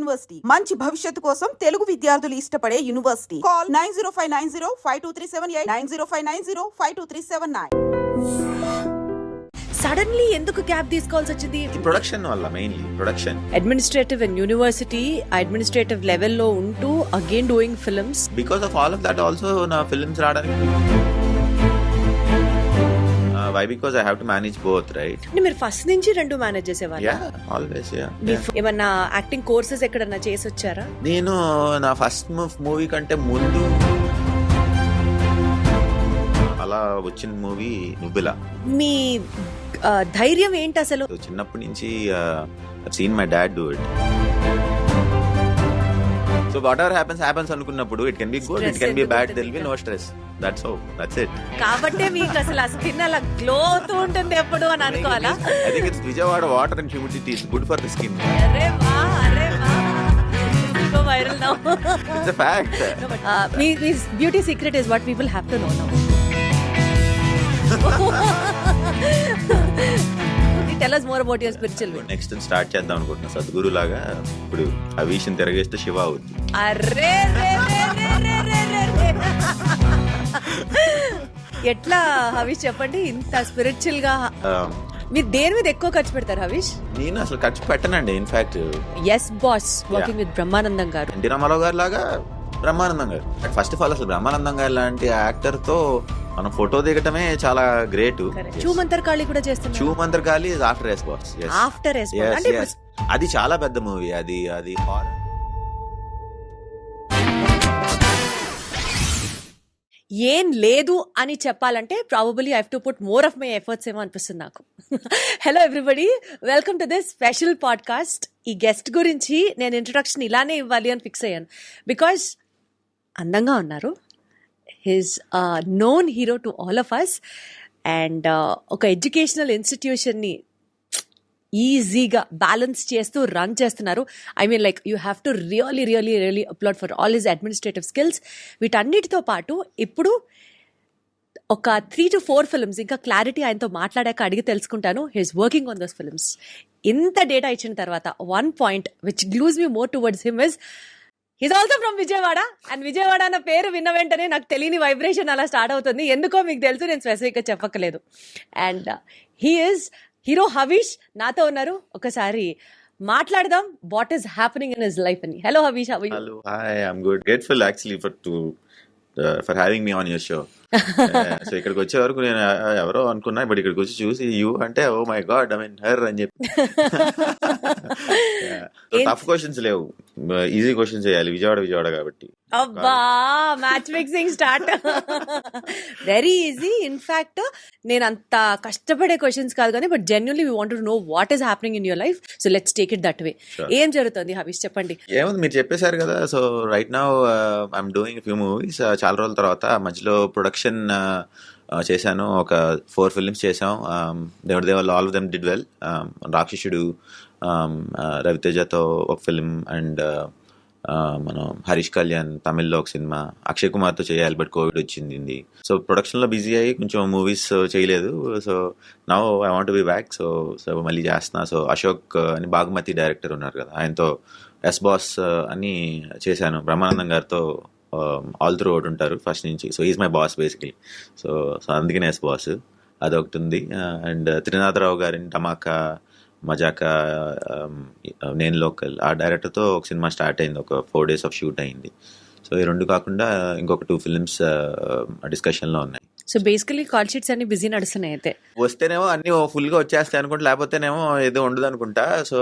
University మంచి భవిష్యత్తు కోసం తెలుగు విద్యార్థులు ఇష్టపడే యూనివర్సిటీ. కాల్ 9059052378 9059052379. సడన్లీ ఎందుకు గ్యాప్ తీసుకోవాల్సి వచ్చింది? ప్రొడక్షన్ వల్ల, mainly production. Administrative and university administrative లెవెల్లో ఉంటూ again doing films. Because of all of that also నా ఫిల్మ్స్ రావడానికి why because I have to manage both, right? మీరు ఫస్ట్ నుంచి రెండు మేనేజ్ చేసేవాళ్ళా? Yeah, always, yeah. ఏమన్నా యాక్టింగ్ కోర్సెస్ ఎక్కడన్నా చేసి వచ్చారా? నేను నా ఫస్ట్ మూవీ కంటే ముందు అలా వచ్చిన మూవీ నువ్వులా. మీ ధైర్యం ఏంటి అసలు? చిన్నప్పటి నుంచి I've seen my dad do it. So whatever happens అనుకున్నప్పుడు it can be good, it can be bad, there will be no stress. That's it. కాబట్టి మీకు అసలు ఆ స్కిన్ అలా గ్లో అవుతూ ఉంటుంది ఎప్పుడు అని అనుకోవాలా? I think it's Vijayawada water and humidity is good for the skin. అరే వా viral now. It's a fact. Me beauty secret is what people have to know now. Tell us more about your spiritual way. Next start చేద్దాం అనుకుంటున్నా సద్గురు లాగా. ఇప్పుడు అవిష్ని తిరగేస్తే శివ అవుద్ది. అరే ఎట్లా హవీష్ చెప్పండి, ఇంత స్పిరిచువల్ గా మీరు దేని మీద ఎక్కువ ఖర్చు పెడతారు హవీష్? నేను అసలు ఖర్చు పెట్టనండి. In fact S boss working with Brahmanandam garu, NT Ramarao గారు లాగా బ్రహ్మానందం గారు. ఫస్ట్ ఆఫ్ ఆల్ అసలు బ్రహ్మానందం గారు లాంటి యాక్టర్ తో మనం ఫోటో దిగటమే చాలా గ్రేట్. చూమంతర్ కాళీ కూడా చేస్తున్నారు. Choo Mantar Kaali is after S boss. After S boss అంటే అది చాలా పెద్ద మూవీ. అది హారర్. ఏం లేదు అని చెప్పాలంటే probably I have to put more of my efforts ఏమో అనిపిస్తుంది నాకు. Hello everybody, welcome to this special podcast. ఈ గెస్ట్ గురించి నేను ఇంట్రొడక్షన్ ఇలానే ఇవ్వాలి అని ఫిక్స్ అయ్యాను. బికాజ్ అందంగా ఉన్నారు, he's known hero to all of us, and ఒక ఎడ్యుకేషనల్ ఇన్స్టిట్యూషన్ని ఈజీగా బ్యాలెన్స్ చేస్తూ రన్ చేస్తున్నారు. I mean like you have to really applaud for all his administrative skills. వీటన్నిటితో పాటు ఇప్పుడు ఒక 3 to 4 ఫిల్మ్స్, ఇంకా క్లారిటీ ఆయనతో మాట్లాడాక అడిగి తెలుసుకుంటాను. He's working on those films. ఇంత డేటా ఇచ్చిన తర్వాత one point which glues me more towards him is he's also from Vijayawada. And Vijayawada అన్న పేరు విన్న వెంటనే నాకు తెలియని వైబ్రేషన్ అలా స్టార్ట్ అవుతుంది. ఎందుకో మీకు తెలుసు, నేను స్పెసిఫిక్గా చెప్పక్కలేదు. And he is hero Havish నాతో ఉన్నారు. ఒకసారి మాట్లాడదాం what is happening in his life అని. Hello Havish, how are you? Hello, hi, I'm good. Grateful actually for having me on your show. So ఇక్కడికి వచ్చే వరకు నేను ఎవరో అనుకున్నా, బట్ ఇక్కడికి వచ్చి చూసి యూ అంటే oh my God, I mean her అని చెప్పి. టఫ్ క్వశ్చన్స్ లేవు, ఈజీ క్వశ్చన్స్ చేయాలి. విజయవాడ కాబట్టి. అబ్బా, match fixing start. Very easy. In fact నేను అంత కష్టపడే క్వశ్చన్స్ కాదు కానీ, but genuinely we want to know what is happening in your life. So let's take it that way. ఏం జరుగుతుంది హవీష్, చెప్పండి. ఏముంది, మీరు చెప్పేశారు కదా. So right now I'm doing few movies. చాలా రోజుల తర్వాత మధ్యలో ప్రొడక్షన్ చేశాను. ఒక 4 ఫిల్మ్స్ చేసాం. దేవుడిదేవాళ్ళు all of them did well. Rakshasudu, రవితేజతో ఒక ఫిల్మ్, అండ్ మనం హరీష్ కళ్యాణ్ తమిళ్లో ఒక సినిమా, అక్షయ్ కుమార్తో చేయాలి బట్ కోవిడ్ వచ్చింది. సో ప్రొడక్షన్లో బిజీ అయ్యి కొంచెం మూవీస్ చేయలేదు. So now I want be back. So మళ్ళీ చేస్తున్నా. సో అశోక్ అని బాగుమతి డైరెక్టర్ ఉన్నారు కదా, ఆయనతో ఎస్ బాస్ అని చేశాను. బ్రహ్మానందం గారితో ఆల్ త్రూ అవుట్ ఉంటారు ఫస్ట్ నుంచి. So is my boss basically. So అందుకనే ఎస్ బాస్ అదొకటి ఉంది. అండ్ త్రినాథరావు గారిని టమాకా మజాకా, నేను లోకల్, ఆ డైరెక్టర్తో ఒక సినిమా స్టార్ట్ అయింది. ఒక 4 days ఆఫ్ షూట్ అయింది. సో ఈ 2 కాకుండా ఇంకొక 2 ఫిల్మ్స్ డిస్కషన్లో ఉన్నాయి. సో బేసికలీ కాల్ షీట్స్ అన్ని బిజీ నడుస్తున్నాయి. అయితే వస్తేనేమో అన్ని ఫుల్గా వచ్చేస్తాయి అనుకుంటా, లేకపోతేనేమో ఏదో ఉండదు అనుకుంటా. So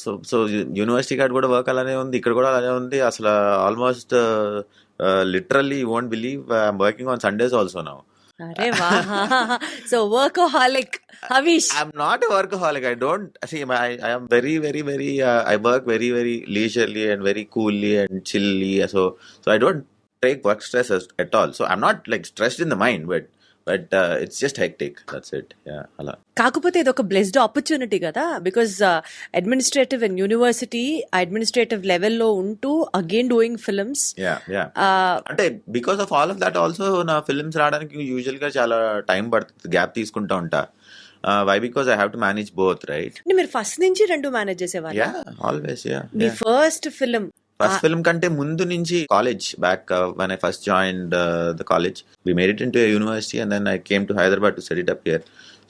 so so university card కూడా వర్క్ అలానే ఉంది, ఇక్కడ కూడా అలానే ఉంది. అసలు almost literally you won't believe I'm working on Sundays also now. అరే వా. So workaholic Havish. I'm not a workaholic. I don't see. I am very I work very leisurely and very coolly and chilly. So I don't take work stress at all. So I'm not like stressed in the mind, but it's just hectic. That's it. Yeah. Hala. కాకపోతే ఇది ఒక blessed opportunity కదా, because administrative and university administrative లెవెల్లో ఉంటూ again doing films. అంటే because of all of that also నా films రావడానికి usual గా చాలా టైం పడుతుంది, గ్యాప్ తీసుకుంటా ఉంటా. Why? Because I have to manage both, right? అంటే మీరు ఫస్ట్ నుంచి రెండు మేనేజ్ చేసేవాళ్ళ? Yeah, always, yeah. మీ ఫస్ట్ ఫిలిం ఫస్ట్ ఫిల్మ్ కంటే ముందు నుంచి college back when I first joined the college, we made it into a university and then I came to Hyderabad to set it up here.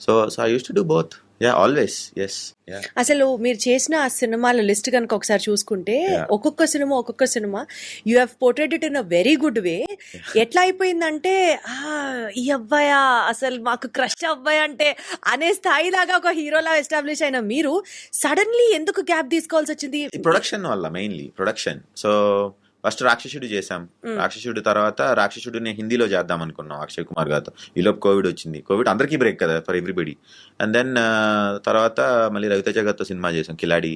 So I used to do both. Yeah, always. Yes. Yeah. అసలు మీరు చేసిన ఆ సినిమాల list కనుక ఒకసారి చూసుకుంటే ఒక్కొక్క cinema you have portrayed it in a very good way. ఎట్లా అయిపోయిందంటే ఈ అబ్బాయి అసలు మాకు క్రష్ అబ్బాయి అంటే అనే స్థాయి లాగా ఒక హీరోలా ఎస్టాబ్లిష్ అయిన మీరు సడన్లీ ఎందుకు గ్యాప్ తీసుకోవాల్సి వచ్చింది? ప్రొడక్షన్ వల్ల, మెయిన్లీ ప్రొడక్షన్. సో ఫస్ట్ రాక్షసుడు చేసాం. రాక్షసుడు తర్వాత రాక్షసుడు నేను హిందీలో చేద్దాం అనుకున్నాం అక్షయ్ కుమార్ గారితో. ఈలోపు కోవిడ్ వచ్చింది. కోవిడ్ అందరికీ బ్రేక్ కదా, ఫర్ ఎవ్రీబడి. అండ్ దెన్ తర్వాత మళ్ళీ రవితేజ గారితో సినిమా చేసాం, కిలాడి.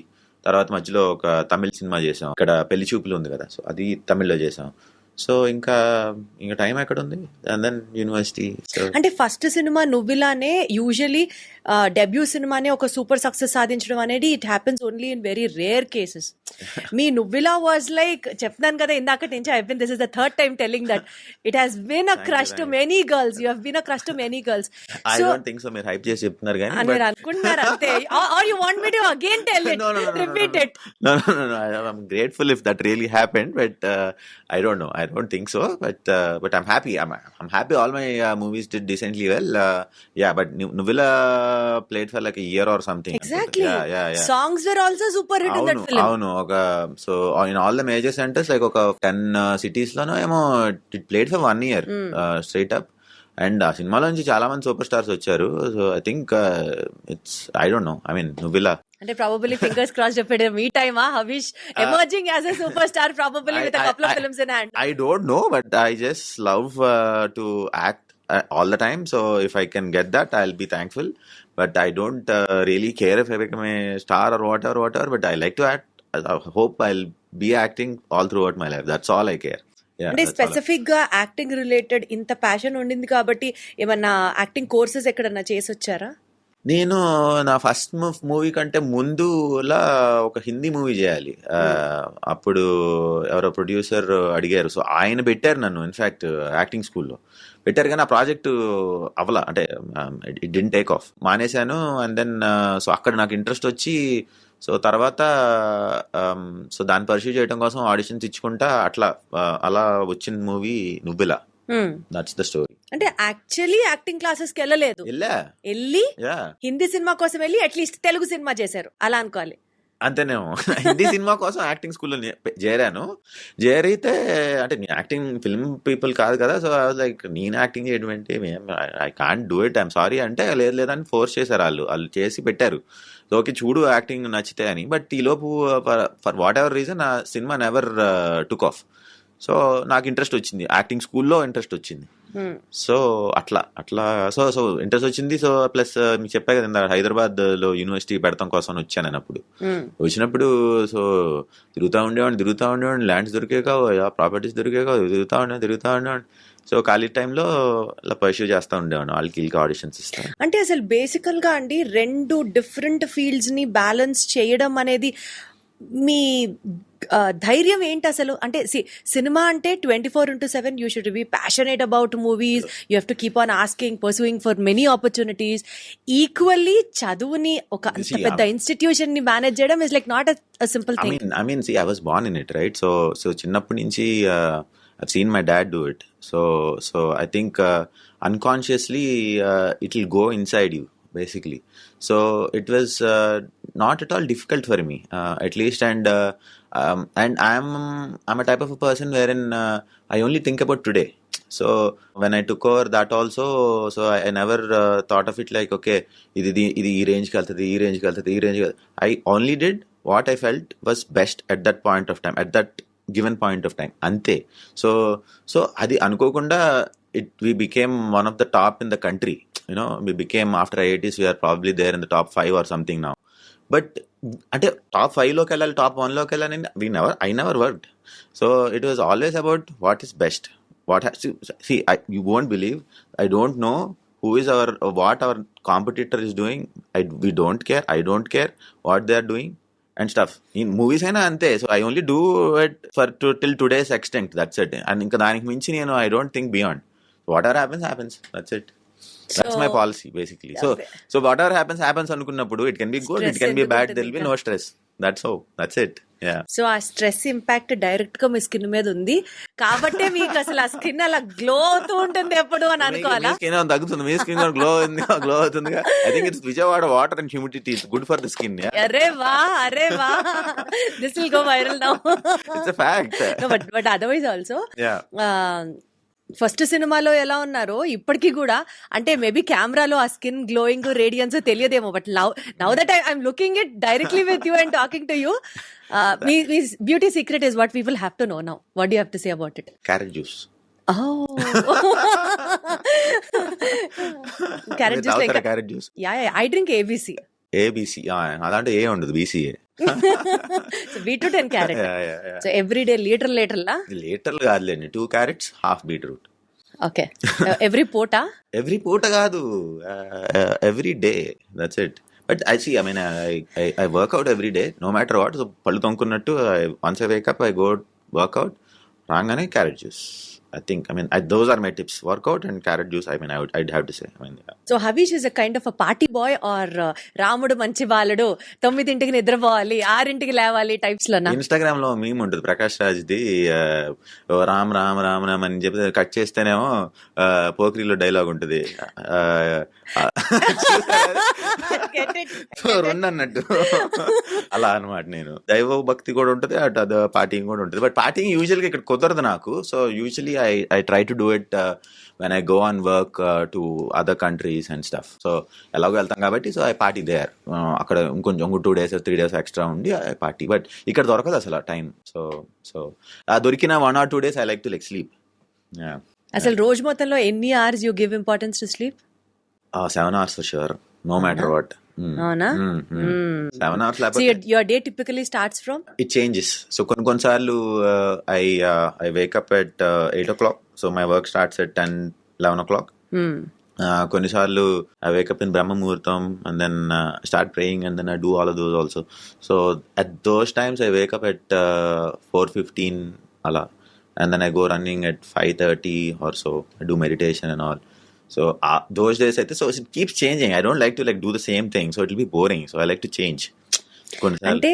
తర్వాత మధ్యలో ఒక తమిళ్ సినిమా చేసాం, ఇక్కడ పెళ్లి చూపులు ఉంది కదా, సో అది తమిళ్లో చేసాం. సో ఇంకా టైం ఎక్కడ ఉంది? And then university. అంటే ఫస్ట్ సినిమా నువ్విలానే యూజువలీ డెబ్యూ సినిమానే ఒక సూపర్ సక్సెస్ సాధించడం అనేది it happens only in very rare cases. మీ నువ్విలా వాజ్ లైక్, చెప్తాను కదా ఇందాక నుంచి, I been this is the third time telling that it has been a crush to many girls. You have been a crush to many girls. I don't think so. మీరు hype చేసి చెప్తున్నారు కానీ అని మీరు అనుకుంటున్నారు అంతే. Are you want me to again tell it, repeat it? No. I'm grateful if that really happened, but I don't know. I don't think so. But I'm happy. I'm happy. All my movies did decently well. Yeah, but Nuvilla played for like a year or something. Exactly. Yeah. Songs were also super hit in that film. Avunu. So in all the major centers, like 10 cities lono emo it played for 1 year straight up. And ఆ సినిమాలో నుంచి చాలా మంది super stars వచ్చారు. So I think it's, I don't know, I mean నువ్విలా అంటే probably fingers cross చెప్పాడు మీ టైమా Havish emerging as a super star probably with a couple of films in hand? I don't know, but I just love to act all the time. So if I can get that, I'll be thankful. But I don't really care if I become a star or whatever. But I like to act. I hope I'll be acting all throughout my life. That's all I care. అంటే specific గా acting related ఇంత passion ఉండింది కాబట్టి ఏమన్నా acting courses ఎక్కడన్నా చేసి వచ్చారా? నేను నా ఫస్ట్ మూవీ కంటే ముందులా ఒక హిందీ మూవీ చేయాలి. అప్పుడు ఎవరో ప్రొడ్యూసర్ అడిగారు. సో ఆయన పెట్టారు నన్ను, ఇన్ఫాక్ట్ యాక్టింగ్ స్కూల్లో పెట్టారు, కానీ ఆ ప్రాజెక్ట్ అవలా, అంటే ఇట్ డిడ్ంట్ టేక్ ఆఫ్, మానేశాను. అండ్ దెన్ సో అక్కడ నాకు ఇంట్రెస్ట్ వచ్చి, సో తర్వాత సో దాన్ని పర్సూ చేయడం కోసం ఆడిషన్స్ ఇచ్చుకుంటా అలా వచ్చిన మూవీ నువ్విలా. That's the story. అంటే యాక్చువల్లీ యాక్టింగ్ క్లాసెస్ కి వెళ్ళి హిందీ సినిమా కోసం వెళ్ళి అట్లీస్ట్ తెలుగు సినిమా చేశారు అలా అనుకోవాలి. అంతేనేమో. హిందీ సినిమా కోసం యాక్టింగ్ స్కూల్లో చేరితే అంటే యాక్టింగ్ ఫిల్మ్ పీపుల్ కాదు కదా. సో ఐ వాజ్ లైక్, నేను యాక్టింగ్ చేయడం ఏంటి, I can't do it, I'm sorry అంటే, లేదని ఫోర్స్ చేశారు వాళ్ళు చేసి పెట్టారు. సో ఓకే చూడు యాక్టింగ్ నచ్చితే అని. బట్ ఈలోపు ఫర్ వాట్ ఎవర్ రీజన్ ఆ cinema never took off. So నాకు ఇంట్రెస్ట్ వచ్చింది, యాక్టింగ్ స్కూల్లో ఇంట్రెస్ట్ వచ్చింది. సో అట్లా సో ఇంట్రెస్ట్ వచ్చింది. సో ప్లస్ మీకు చెప్పా కదా హైదరాబాద్ లో యూనివర్సిటీ పెడతాం కోసం వచ్చాను నేను. అప్పుడు వచ్చినప్పుడు సో తిరుగుతూ ఉండేవాడిని, ల్యాండ్స్ దొరికేక, ప్రాపర్టీస్ దొరికేక తిరుగుతూ ఉండేవాడిని. సో ఖాళీ టైంలో ఇలా పర్సూ చేస్తూ ఉండేవాడిని, వాళ్ళకి ఆడిషన్స్ ఇస్తాను. అంటే అసలు బేసికల్ గా అండి రెండు డిఫరెంట్ ఫీల్డ్స్ ని బ్యాలెన్స్ చేయడం అనేది మీ ధైర్యం ఏంటి అసలు? అంటే సినిమా అంటే 24/7 you should be passionate about movies, you have to keep on asking, pursuing for many opportunities. Equally చదువుని ఒక అంత పెద్ద ఇన్స్టిట్యూషన్ ని మేనేజ్ చేయడం is like not a simple thing. I mean, see, I was born in it, right? So చిన్నప్పటి నుంచి I've seen my dad do it. So I think unconsciously it will go inside you, basically. So it was not at all difficult for me, at least. And I'm a type of a person wherein I only think about today. So when I took over that also, so I never thought of it like, okay, ఇది ఈ రేంజ్కి వెళ్తుంది. I only did what I felt was best at that point of time, at that given point of time, ante. So అది అనుకోకుండా we became one of the top in the country. We became, after IITs, we are probably there in the top 5 or something now. But అంటే top 5 లోకి వెళ్ళాలి, top 1 లోకి వెళ్ళాలని I never worked. So it was always about what is best. You won't believe, I don't know what our competitor is doing. We don't care. I don't care what they are doing and stuff. In movies అయినా అంతే. So I only do it till today's extent. That's it. And ఇంకా దానికి మించి I don't think beyond. Whatever happens, that's it. That's my policy basically. So whatever happens అనుకున్నప్పుడు it can be good, it can be bad, there will be no stress. That's it. Yeah. So ఆ stress impact direct గా మీ skin మీద ఉంది కాబట్టి మీకు అసలు ఆ skin అలా గ్లో అవుతూ ఉంటుంది ఎప్పుడు అని అనుకోవాలా? మీ స్కిన్ తగ్గుతుంది, మీ స్కిన్ గ్లో అవుతుంది. I think it's Vijayawada water and humidity is good for the skin. Yeah. అరే వా this will go viral now. It's a fact. No, but otherwise also Yeah. First సినిమాలో ఎలా ఉన్నారో ఇప్పటికీ కూడా అంటే మేబీ కెమెరాలో ఆ స్కిన్ గ్లోయింగ్ రేడియన్స్ తెలియదేమో, but now that I'm looking it directly with you and talking to you, me beauty secret is what people have to know now. What do have to say about it? Carrot juice. Carrot Carrot juice. I drink ABC. ABC. అలాంటి ఏ ఉండదు, BCA. So beetroot and carrot. Yeah. So every day litre లా? లీటర్లు కాదులేండి, 2 carrots, half beetroot. Okay. Every పూట? Every పూట కాదు, every day. That's it. But I see, I mean, I work out every day, no matter what. So పళ్ళు తొంకున్నట్టు once I wake up, I go work out. రాగానే carrot juice. I think, I mean, those are my tips. Workout and carrot juice, I mean, I'd have to say. I mean, yeah. So Havish is a kind of a party boy or రాముడు మంచి బాలుడు 9ంటికి నిద్రపోవాలి 6ంటికి లేవాలి types లోనా? Instagram లో meme ఉంటుంది Prakash Raj the, Ram Ram Ram Ram అని చెప్పి కట్ చేస్తేనేమో పోక్రీలో డైలాగ్ ఉంటుంది, రెండు అన్నట్టు అలా అనమాట. నేను దైవ భక్తి కూడా ఉంటుంది, అటు పార్టీయింగ్ కూడా ఉంటుంది. బట్ పార్టీయింగ్ యూజువల్ గా ఇక్కడ కుదరదు నాకు. So usually I try to do it when I go on work to other countries and stuff. So ఎలాగో వెళ్తాం కాబట్టి, సో I party there. అక్కడ ఇంకొంచెం 2 days or 3 days ఎక్స్ట్రా ఉండి I party. బట్ ఇక్కడ దొరకదు అసలు టైం. సో దొరికిన 1 or 2 days I like to like sleep. Yeah. అసలు రోజు మొత్తంలో ఎన్ని hours you give importance to sleep? 7 hours for sure, no matter what. అవునా? 7 hours So your day typically starts from? It changes. So కొన్నిసార్లు I wake up at 8 o'clock. So my work starts at 10-11 o'clock. కొన్నిసార్లు I wake up in Brahma Muhurtam and then start praying and then I do all of those also. So at those times I wake up at 4:15 ala, and then I go running at 5:30 or so. I do meditation and all. So those days so it keeps changing. I don't like to like do the same thing, so it will be boring. So I like to change. అంటే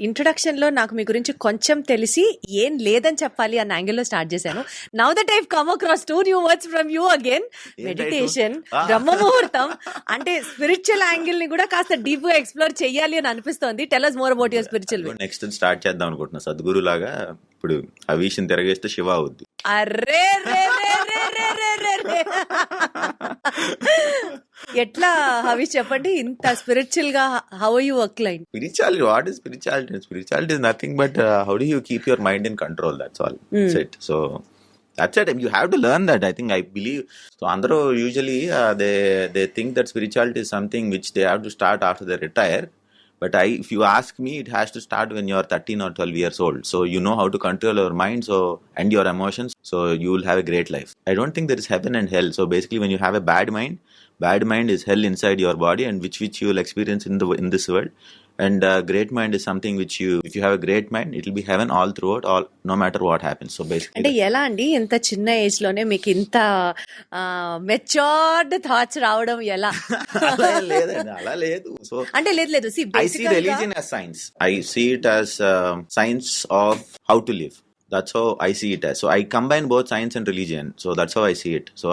introduction లో నాకు మీ గురించి కొంచెం తెలిసి ఏం లేదని చెప్పాలి అన్న యాంగిల్ లో స్టార్ట్ చేశాను. Now that I've come across 2 new words from you again. Meditation, Brahma muhurtam, అంటే స్పిరిచువల్ యాంగిల్ ని కూడా కాస్త డీప్ గా ఎక్స్ప్లోర్ చెయ్యాలి అని అనిపిస్తోంది. Tell us more about your spiritual way. Next start చేద్దాం అనుకుంటున్నా, సద్గురు లాగా. ఇప్పుడు అవిష్ని తిరగేస్తే శివ అవుద్ది. అర్రే ఎట్లా హవిష్ చెప్పండి, ఇంత స్పిరిచువల్ గా how you work line? Spirituality, what is spirituality? Spirituality is nothing but how do you keep your mind in control? That's all. That's it. So that's it. You have to learn that. I believe. So andro usually they think that spirituality is something which they have to start after they retire. But if you ask me, it has to start when you are 13 or 12 years old. So you know how to control your mind and your emotions. So you will have a great life. I don't think there is heaven and hell. So basically when you have a bad mind is hell inside your body, and which you will experience in this world. And great mind is something which if you have a great mind, it will be heaven all throughout, no matter what happens. So basically, అంటే ఎలా అండి ఇంత చిన్న age లోనే మీకు ఇంత matured thoughts రావడం ఎలా? అలా లేదు. సో అంటే లేదు I see religion as science. I see it as science of how to live. That's how I see it as. So I combine both science and religion. So that's how I see it. So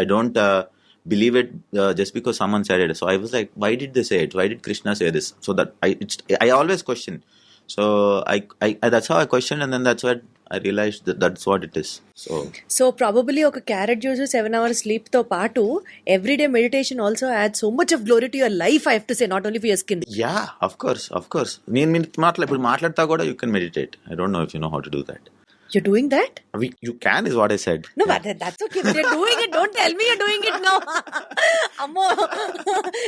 I don't believe it just because someone said it. So I was like, why did they say it? Why did Krishna say this? So that I always question. So I that's how I questioned, and then that's what I realized that's what it is. So probably ఒక carrot juice 7 hours sleep తో పాటు everyday meditation also adds so much of glory to your life, I have to say, not only for your skin. Yeah, of course. నేను ఇప్పుడు మాట్లాడతా కూడా you can meditate. I don't know if you know how to do that. You're doing that? You can is what I said. No, but that's okay. But you're doing it. Don't tell me you're doing it now. అమ్మో,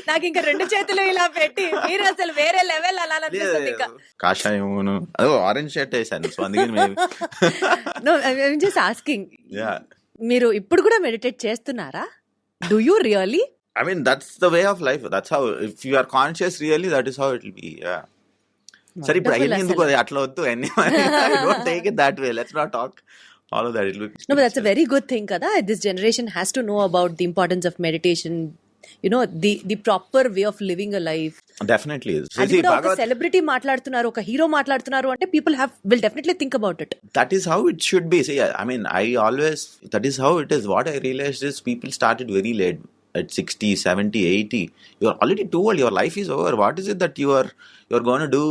నాకు ఇంకా 2 చేతులు ఇలా పెట్టి మీరు అసలు వేరే level అలా అనిపిస్తుంది. ఇంకా కాషాయమును అదో ఆరెంజ్ షర్ట్ వేసాను, సో అందుకని No, I'm just asking. Yeah. మీరు ఇప్పుడు కూడా మెడిటేట్ చేస్తున్నారా? Do you really? I mean, that's the way of life. That's how, if you are conscious really, that is how it will be. Yeah. సరే ఇప్పుడు అన్ని ఎందుకు అట్లా వద్దు, అన్ని don't take it that way. Let's not talk all of that. It will be No, but that's a very good thing, kada. This generation has to know about the importance of meditation. You know, the proper way of living a life. definitely. So, అది see, కూడా ఒక Bhagavad, celebrity మాట్లాడుతున్నారు, ఒక hero మాట్లాడుతున్నారు అంటే people will definitely think about it. that is how it should be. See, I mean, I always, that is how it is. What I realized is people started very late, at 60, 70, 80. You are already too old. Your life is over. What is it that you're going to do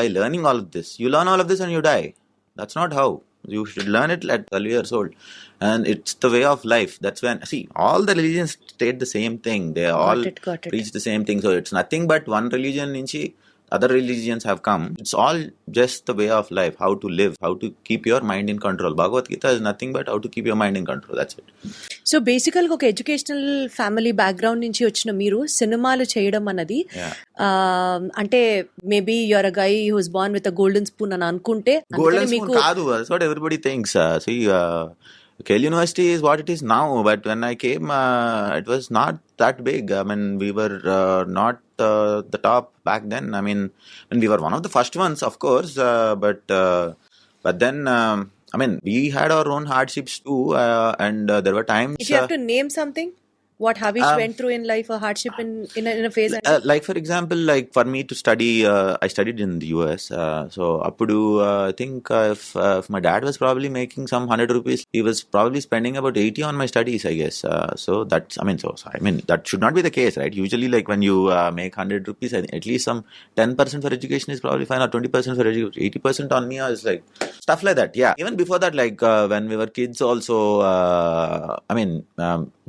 by learning all of this? You learn all of this and you die. That's not how. You should learn it at 12 years old. And it's the way of life. That's when, see, all the religions state the same thing. They all Got it. preach the same thing. So it's nothing but one religion nunchi other religions have come. It's all just the way of life, how to live, how to keep your mind in control. Bhagavad Gita is nothing but how to keep your mind in control. That's it. So బేసికల్గా ఒక educational family background నుంచి వచ్చిన మీరు సినిమాలు చేయడం అన్నది Yeah. అంటే maybe your a guy who's born with a golden spoon అని అనుకుంటే Golden అందుకని spoon మీకు kaadu. That's what everybody thinks. See, Kale University is what it is now. But when I came, it was not that big. I mean, we were not the top back then. I mean, and we were one of the first ones, of course. But then, I mean, we had our own hardships too. And there were times. If you have to name something what Havish went through in life, a hardship in a phase. Like for example, like for me to study, I studied in the US. So appudu, I think if my dad was probably making some 100 rupees, he was probably spending about 80 on my studies, I guess. So that's, I mean, that should not be the case, right? Usually, like when you make 100 rupees, I think at least some 10% for education is probably fine, or 20% for education. 80% on me is like stuff like that. Yeah. Even before that, like when we were kids, also, I mean,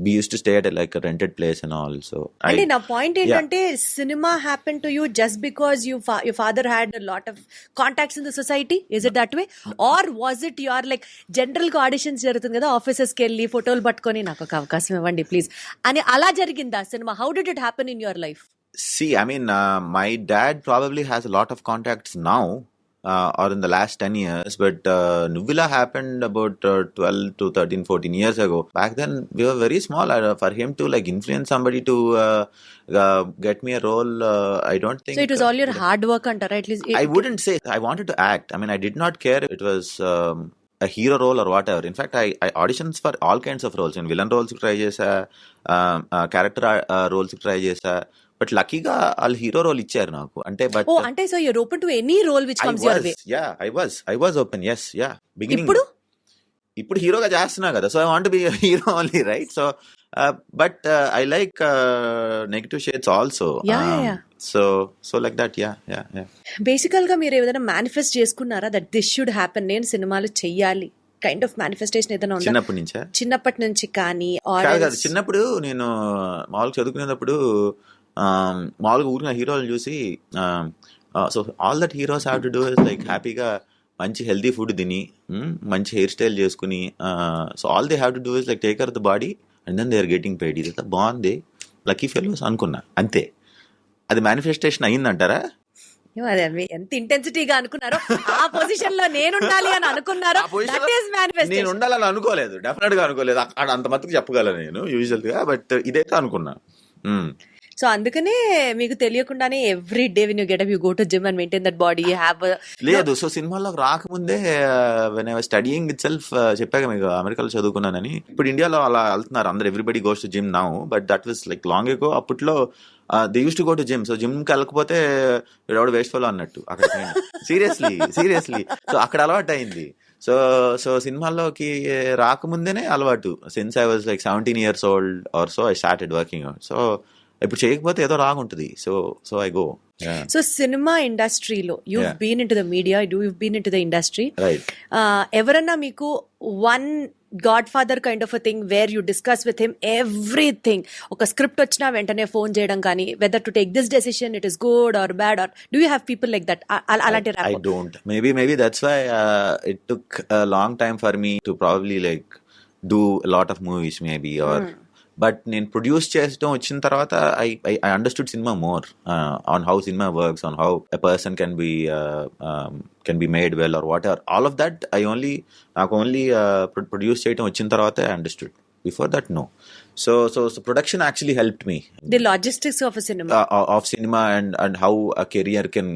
we used to stay at like a rented place and all. So అంటే నా point ఏంటంటే cinema happen to you just because your father had a lot of contacts in the society, is it that way, or was it your like general గా auditions జరుగుతుంది కదా, offices కి వెళ్ళి ఫోటోలు పట్టుకొని నాకు ఒక అవకాశం ఇవ్వండి ప్లీజ్ అని అలా జరిగిందా cinema? How did it happen in your life? See, I mean, my dad probably has a lot of contacts now, or in the last 10 years, but Nuvila happened about 12 to 13, 14 years ago. Back then, we were very small. For him to like influence somebody to get me a role, I don't think. So it was all your hard work antara, at least I wouldn't say. I wanted to act. I mean, I did not care if it was a hero role or whatever. In fact, I auditions for all kinds of roles. In villain roles try chesa, character roles try chesa. But లక్కీగా వాళ్ళు hero role ఇచ్చారు నాకు. అంటే but అంటే so you're open to any role which comes your way. I was open. yes, yeah. Beginning ఇప్పుడు హీరోగా చేస్తున్నా కదా, so I want be hero only, right? So but I like negative shades also. So like that. బేసికల్ గా మీరు ఏదైనా manifest చేసుకున్నారా that this should happen, నేను సినిమాలు చెయ్యాలి కైండ్ ఆఫ్ మేనిఫెస్టేషన్ ఏదైనా ఉందా? చిన్నప్పటి నుంచి కానీ? చిన్నప్పుడు నేను మామూలుగా చదువుకునేటప్పుడు మామూలుగా ఊరిన హీరోలు చూసి, so all that heroes have to do is like హ్యాపీగా మంచి హెల్తీ ఫుడ్ తిని మంచి హెయిర్ స్టైల్ చేసుకుని, so all they have to do is like take care of the body and then they are getting paid. ఇది బాగుంది, lucky fellows అనుకున్నా, అంతే. అది మేనిఫెస్టేషన్ అయిందంటారా? ఎంత ఇంటెన్సిటీగా అనుకున్నారో, ఆ పొజిషన్ లో నేను ఉండాలి అని అనుకున్నారో, నేను ఉండాలని అనుకోలేదు, డెఫినెట్ గా అనుకోలేదు. అక్కడ అంత మట్టుకు చెప్పగలను నేను యూజువల్ గా, బట్ ఇదైతే అనుకున్నా. సో అందుకనే మీకు తెలియకుండానే every day when you get up you go to gym and maintain that body you have. లేదు, సో సినిమాలోకి రాకముందే when I was studying itself, చెప్పాక మీకు అమెరికాలో చదువుకున్నానని. ఇప్పుడు ఇండియాలో అలా వెళ్తున్నారు అందరు, everybody goes to gym now, but that was like long ago. అప్పట్లో they use to go to gym. So gym కి వెళ్ళకపోతే ఎవడు వేస్ట్ ఫెలో అన్నట్టు అక్కడ. సీరియస్లీ సో అక్కడ అలవాటు అయింది. సో సినిమాల్లోకి రాకముందేనే అలవాటు. Since I was like 17 years old or so I started working out. So ఇప్పుడు చేయకపోతే ఏదో రాగుంటుంది. So I go. So cinema ఇండస్ట్రీలో you've been into the media, you've been into the industry, right? ఎవరన్నా మీకు one godfather kind of a thing where you discuss with him everything, ఒక script వచ్చినా వెంటనే ఫోన్ చేయడం కానీ, whether to take this decision it is good or bad, or do you have people like that? అలాంటి I don't. Maybe that's why it took a long time for me to probably like do a lot of movies maybe, or but నేను produce చేయడం వచ్చిన తర్వాత I understood cinema more on how cinema works, on how a person can be made well or whatever. All of that నాకు only produce చేయడం వచ్చిన తర్వాత I understood. Before that no. So production actually helped me. The logistics of cinema and how a career can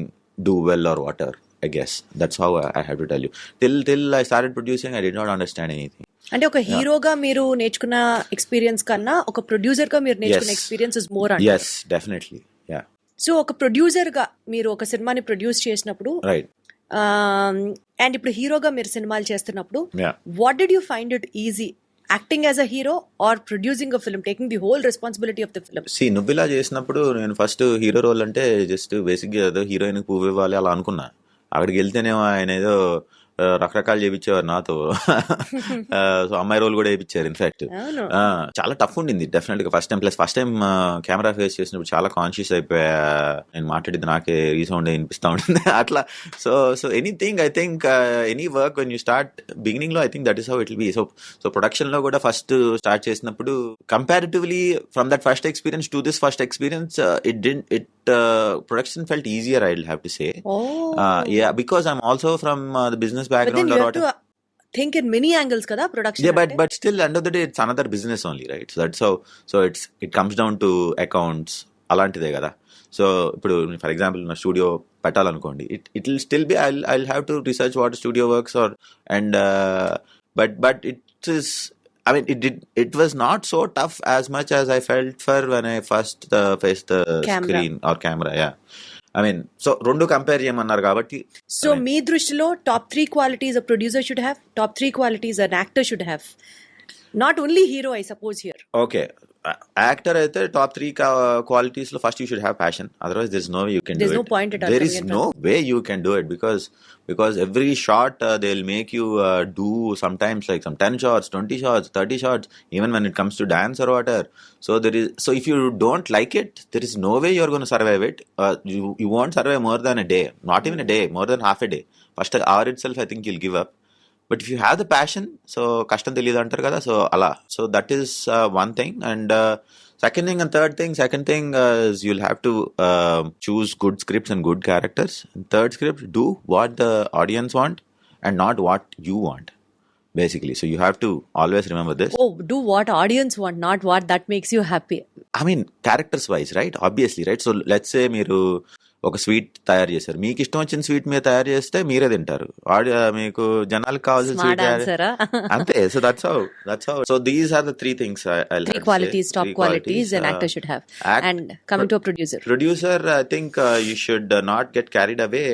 do well or whatever. I guess that's how I have to tell you. Till I started producing, I did not understand anything. అంటే ఒక హీరోగా మీరు నేర్చుకున్న experience కన్నా ఒక producer గా మీరు నేర్చుకున్న Yes. ఎక్స్పీరియన్స్ ఇస్ మోర్ అంటే. Yes, definitely. Yeah. సో ఒక ప్రొడ్యూసర్ గా మీరు ఒక సినిమాని ప్రొడ్యూస్ చేసినప్పుడు Right. అండ్ ఇప్పుడు హీరోగా మీరు సినిమాలు చేస్తున్నప్పుడు Yeah. What did you find it easy acting as a hero or producing a film, taking the whole responsibility of the film? See, నువ్విలా చేసినప్పుడు నేను ఫస్ట్ హీరో రోల్ అంటే జస్ట్ బేసిక్గా ఏదో హీరోయిన్ పువ్వు ఇవ్వాలి అలా అనుకున్నా. అక్కడికి వెళ్తేనేమో ఆయన ఏదో రకరకాలు చేయించేవారు నాతో. సో అమ్మాయి రోల్ కూడా వేయించారు ఇన్ఫాక్ట్. అవును. చాలా టఫ్ ఉండింది డెఫినెట్ గా ఫస్ట్ టైం కెమెరా ఫేస్ చేసినప్పుడు చాలా కాన్షియస్ అయిపోయా. నేను మాట్లాడేది నాకే రీసౌండ్ వినిపిస్తా ఉంటుంది అట్లా. So anything I think any work when you start beginning లో I think that is how it will be. So production లో కూడా ఫస్ట్ స్టార్ట్ చేసినప్పుడు comparatively from that first experience to this first experience it production felt easier, I will have to say. Yeah, because I'm also from the business But then background you or have whatever. to think in many angles kada production. Yeah, but still, end of the day, it's another business only, right? So that's how. So it comes down to accounts. అలాంటిదే కదా. So ఇప్పుడు for example నా studio పెట్టాలనుకోండి, it will still be I'll have to research what studio works are and but it is, I mean, it was not so tough as much as I felt for when I first faced the Camera. screen or camera. Yeah, I mean, so రెండు compare చేయమన్నారు కాబట్టి. So మీ దృష్టిలో top 3 qualities a producer should have, top 3 qualities an actor should have, not only hero I suppose here. Okay, actor అయితే top 3 qualities లో first you should have passion, otherwise there is no way you can do There's it. no point at all There is coming no way you can do it because every shot they'll make you do sometimes like some 10 shots, 20 shots, 30 shots, even when it comes to dance or whatever. So if you don't like it, there is no way you're going to survive it. You won't survive more than a day, not even a day, more than half a day. First hour itself I think you'll give up. But if you have the passion, so కష్టం తెలియదు అంటారు కదా, so అలా. So that is one thing. And second thing and third thing, second thing is you'll have to choose good scripts and good characters. And third script, do what the audience want and not what you want, basically. So you have to always remember this. Oh, do what audience want, not what that makes you happy. I mean, characters wise, right? Obviously, right? So let's say మీరు ఒక sweet తయారు చేశారు, మీకు ఇష్టం వచ్చిన sweet మీరు తయారు చేస్తే మీరే తింటారు. మీకు జనాలకు కావాల్సిన Smart స్వీట్ answer, అంతే. So that's how. So these are the 3 things I'll 3 qualities, top qualities an actor should have. And coming to a producer. Producer, I think you should not get carried away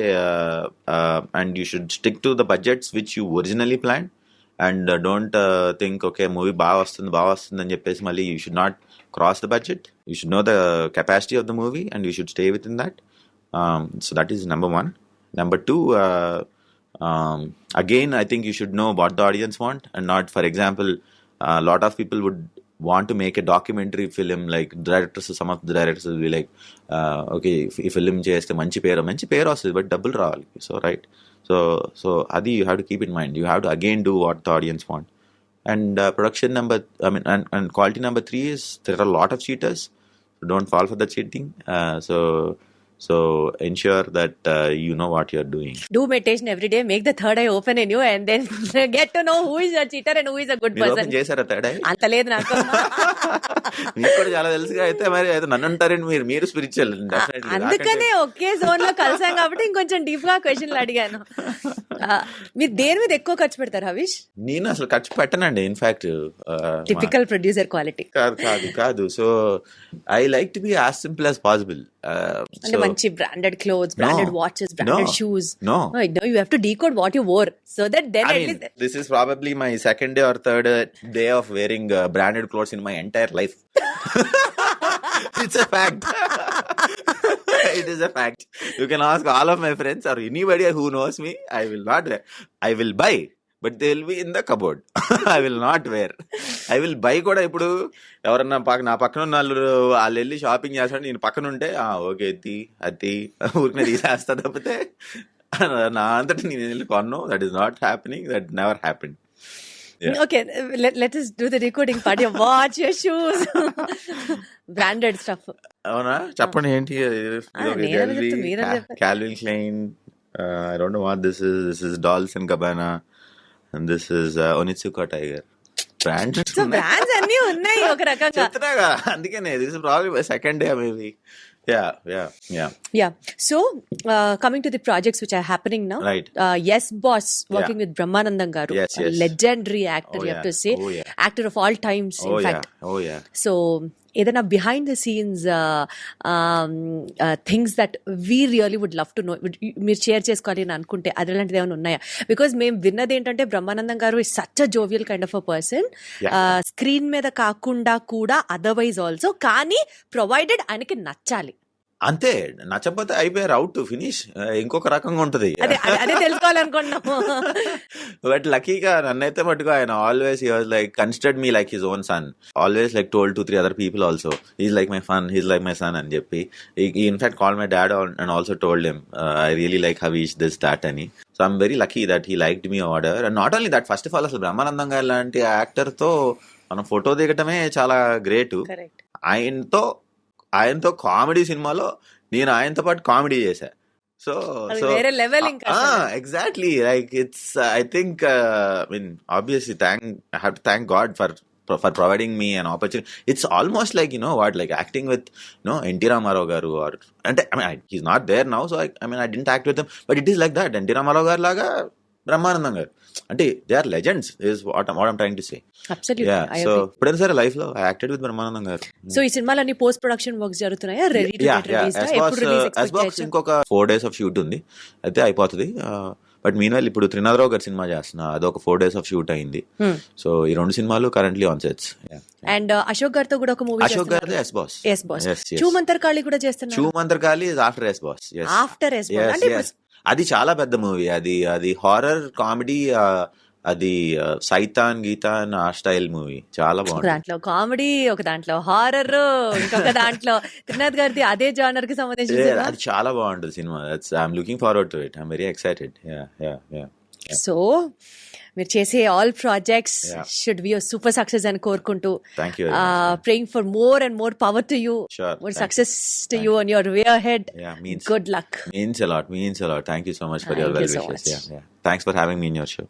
and you should stick to the budgets which you originally planned. And don't think, okay, movie బాగా వస్తుంది అని చెప్పేసి మళ్ళీ you should not cross the budget. You should know the capacity of the movie and you should stay within that. So that is number 1. Number 2, again, I think you should know what the audience want and not, for example, a lot of people would want to make a documentary film, like some of the directors will be like, okay, ఈ film చేస్తే మంచి పేరు వస్తుంది but డబ్బులు రావాలి. So right, so అది you have to keep in mind. You have to again do what the audience want. And production and quality number 3 is there are a lot of cheaters. So don't fall for the cheating. So ensure that you know what you're doing. Do meditation every day, make the third eye open in you and then get to know who is a cheater and who is a good మీరు person. Open చేశారా తేడా? అంత లేదు నాకు. మీకు కూడా చాలా తెలుసుగా. అయితే మరి అయితే నన్ను అంటారండి, మీరు స్పిరిచువల్. అందుకనే ఒకే జోన్ లో కలిసాం కాబట్టి ఇంకొంచెం డీప్ గా క్వశ్చన్లు అడిగాను. మీరు దేని మీద ఎక్కువ ఖర్చు పెడతారు హరీష్? నేను అసలు ఖర్చు పెట్టనండి. ఇన్ఫాక్ట్ టిపికల్ ప్రొడ్యూసర్ క్వాలిటీ కాదు. So I like to be as simple as possible. అంటే మంచి branded clothes, branded watches, branded shoes. No, you have to decode what you wore so that then I at mean, least this is probably my second day or third day of wearing branded clothes in my entire life. It's a fact. It is a fact. You can ask all of my friends or anybody who knows me. I will buy, but they will be in the cupboard. I will not wear. I will buy కూడా. ఇప్పుడు ఎవరన్నా నా పక్కన ఉన్న వాళ్ళు వెళ్ళి shopping చేస్తాడు, నేను పక్కన ఉంటే ఓకే అది ఊరికే తీసేస్తా తప్పితే నా అంతటి నేను వెళ్ళి కొన్నాను. That is not happening. That never happen. Yeah. Okay, let us do the decoding part. Your watch, your shoes, branded stuff. అవునా, చెప్పండి ఏంటి? Calvin Klein. I don't know what this is. This is Dolce & Gabbana and this is Onitsuka Tiger. Brands. So brands అన్ని ఉన్నాయి ఒక రకంగా. చెప్తున్నాగా, అందుకనే this is probably my second day maybe. Yeah. So, coming to the projects which are happening now. Right. Yes Boss, working with Brahmanandam Garu. Yes, A yes. legendary actor, Oh, you have yeah. to say. Oh, yeah. Actor of all times, in fact. So, ఏదైనా behind the scenes things that we really would love to know, మీరు share చేసుకోవాలి అని అనుకుంటే అదేలాంటిది ఏమైనా ఉన్నాయా? Because మేము విన్నది ఏంటంటే బ్రహ్మానందం గారు is such a jovial kind of a person, screen మీద కాకుండా కూడా అదర్వైజ్ ఆల్సో, కానీ ప్రొవైడెడ్ ఆయనకి నచ్చాలి. అంతే, నచ్చకపోతే అయిపోయారు, అవుట్ ఫినిష్. ఇంకొక రకంగా ఉంటది. అదే తెలుసుకోవాలనుకున్నాము. బట్ లక్కీగా నన్నైతే మటుకు ఆయన always he was like considered me like his own son. Always like told 2-3 other people also he's like my fun, he's like my son అని చెప్పి. ఈ in fact call my dad and also told him I really like Havish this that అని. So I'm very lucky that he liked me order. And not only that, first of all అసలు బ్రహ్మానందం గారు లాంటి actor తో మనం photo దిగటమే చాలా great. ఆయనతో comedy సినిమాలో నేను ఆయనతో పాటు కామెడీ చేశా. సో వేరే లెవెల్ ఇంకా. Exactly, like it's I think I mean obviously I have to thank God for providing me an opportunity. It's almost like, you know what, like acting with, you know, N.T. Ramarao garu, or and I mean he's not there now, so I mean I didn't act with him, but it is like that. N.T. Ramarao garu laga Brahmanandam garu అంటే they are legends is what I'm trying to say. Absolutely. So ఇప్పుడైనా సరే life లో I acted with Brahmanandam గారు. So ఈ సినిమాలన్నీ post production works జరుగుతున్నాయా? Ready to get release? ఎప్పుడు release expect చేయొచ్చు? ఇంకొక 4 days ఆఫ్ షూట్ ఉంది, అయితే అయిపోతుంది. బట్ మీన్వైల్ ఇప్పుడు త్రినాథరావు గారి సినిమా చేస్తున్నా, అదొక 4 days ఆఫ్ షూట్ అయింది. సో ఈ 2 సినిమాలు currently on sets. And Ashok గారితో కూడా ఒక మూవీ, అశోక్ గారిది ఎస్ బాస్. చూమంతర్కాళి కూడా చేస్తున్నారు. Choo Mantar Kaali is after S boss. After S boss అంటే అది చాలా పెద్ద మూవీ. అది హారర్ కామెడీ, అది సైతాన్ గీతాన్ ఆ స్టైల్ మూవీ, చాలా బాగుంది. దాంట్లో కామెడీ, ఒక దాంట్లో హారర్, ఇంకొక దాంట్లో త్రినాథ్ గారిది అదే జానర్ కి సంబంధించి. అది చాలా బాగుంటుంది cinema. I'm looking forward to it. I'm very excited. So మీరు చేసే all projects should be super success అని కోరుకుంటూ, praying for more and more power to you, more success to you on your way ahead. Good luck. Means a lot. Thank you so much for your well wishes. Thanks for having me in your show.